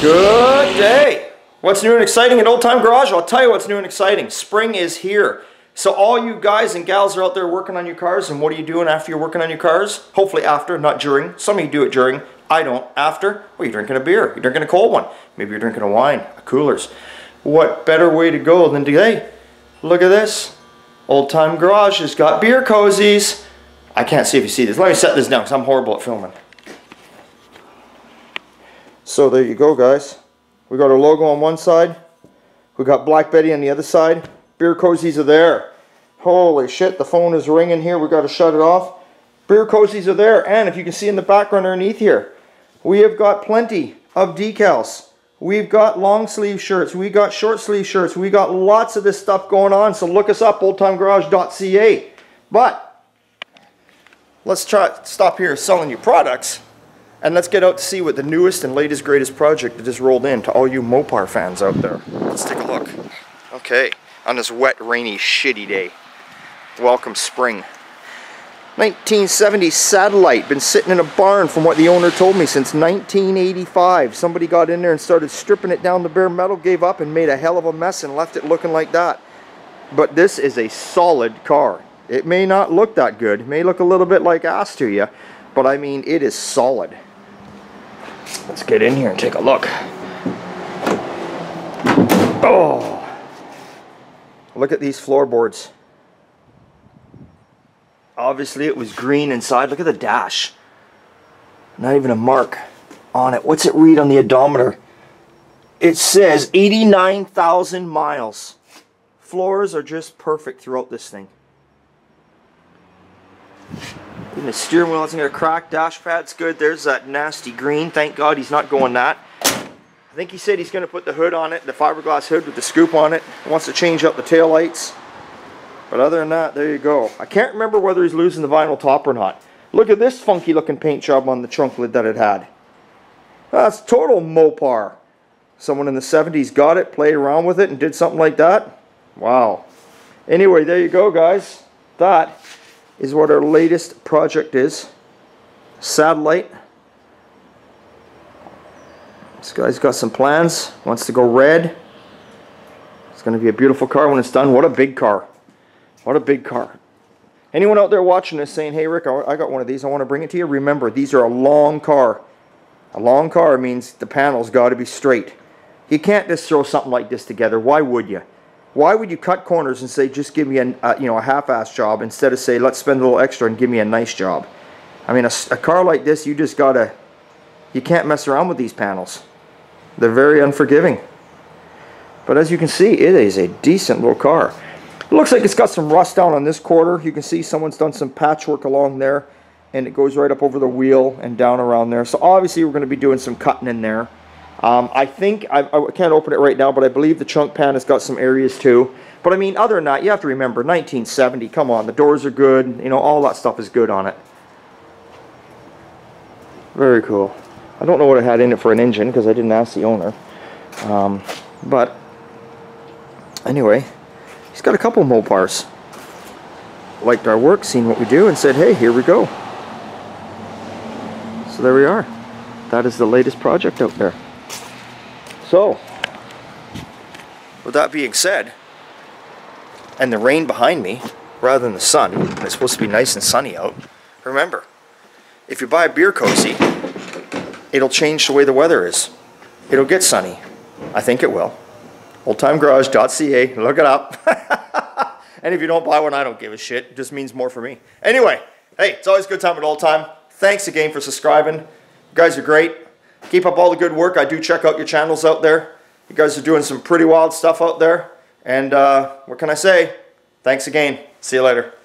Good day. What's new and exciting at Old Time Garage? I'll tell you what's new and exciting. Spring is here. So all you guys and gals are out there working on your cars, and what are you doing after you're working on your cars? Hopefully after, not during. Some of you do it during. I don't. After? Well, you're drinking a beer. You're drinking a cold one. Maybe you're drinking a wine, a coolers. What better way to go than to, hey, look at this. Old Time Garage has got beer cozies. I can't see if you see this. Let me set this down because I'm horrible at filming. So there you go, guys. We got our logo on one side. We got Black Betty on the other side. Beer cozies are there. Holy shit, the phone is ringing here. We got to shut it off. Beer cozies are there. And if you can see in the background underneath here, we have got plenty of decals. We've got long sleeve shirts. We got short sleeve shirts. We got lots of this stuff going on. So look us up, oldtimegarage.ca. But let's stop here selling you products. And let's get out to see what the newest and latest, greatest project that just rolled in to all you Mopar fans out there. Let's take a look. Okay, on this wet, rainy, shitty day. Welcome spring. 1970 Satellite, been sitting in a barn from what the owner told me since 1985. Somebody got in there and started stripping it down to bare metal, gave up and made a hell of a mess and left it looking like that. But this is a solid car. It may not look that good, it may look a little bit like ass to you, but I mean it is solid. Let's get in here and take a look. Oh, look at these floorboards. Obviously it was green inside. Look at the dash. Not even a mark on it. What's it read on the odometer? It says 89,000 miles. Floors are just perfect throughout this thing. And the steering wheel hasn't got a crack. Dash pad's good. There's that nasty green. Thank God he's not going that. I think he said he's going to put the hood on it, the fiberglass hood with the scoop on it. He wants to change up the tail lights. But other than that, there you go. I can't remember whether he's losing the vinyl top or not. Look at this funky looking paint job on the trunk lid that it had. That's total Mopar. Someone in the 70s got it, played around with it, and did something like that. Wow. Anyway, there you go, guys. That is what our latest project is. Satellite. This guy's got some plans. Wants to go red. It's going to be a beautiful car when it's done. What a big car. What a big car. Anyone out there watching this saying, hey Rick, I got one of these, I want to bring it to you. Remember, these are a long car. A long car means the panel's got to be straight. You can't just throw something like this together. Why would you? Why would you cut corners and say, just give me a half-ass job instead of say, let's spend a little extra and give me a nice job? I mean, a car like this, you just gotta, you can't mess around with these panels. They're very unforgiving. But as you can see, it is a decent little car. It looks like it's got some rust down on this quarter. You can see someone's done some patchwork along there, and it goes right up over the wheel and down around there. So obviously we're going to be doing some cutting in there. I think, I can't open it right now, but I believe the trunk pan has got some areas too. But I mean, other than that, you have to remember, 1970, come on, the doors are good, you know, all that stuff is good on it. Very cool. I don't know what it had in it for an engine, because I didn't ask the owner. But, anyway, he's got a couple Mopars. Liked our work, seen what we do, and said, hey, here we go. So there we are. That is the latest project out there. So, with that being said, and the rain behind me, rather than the sun, it's supposed to be nice and sunny out, remember, if you buy a beer cozy, it'll change the way the weather is. It'll get sunny. I think it will. oldtimegarage.ca, look it up. And if you don't buy one, I don't give a shit. It just means more for me. Anyway, hey, it's always a good time at Old Time. Thanks again for subscribing. You guys are great. Keep up all the good work. I do check out your channels out there. You guys are doing some pretty wild stuff out there. And what can I say? Thanks again. See you later.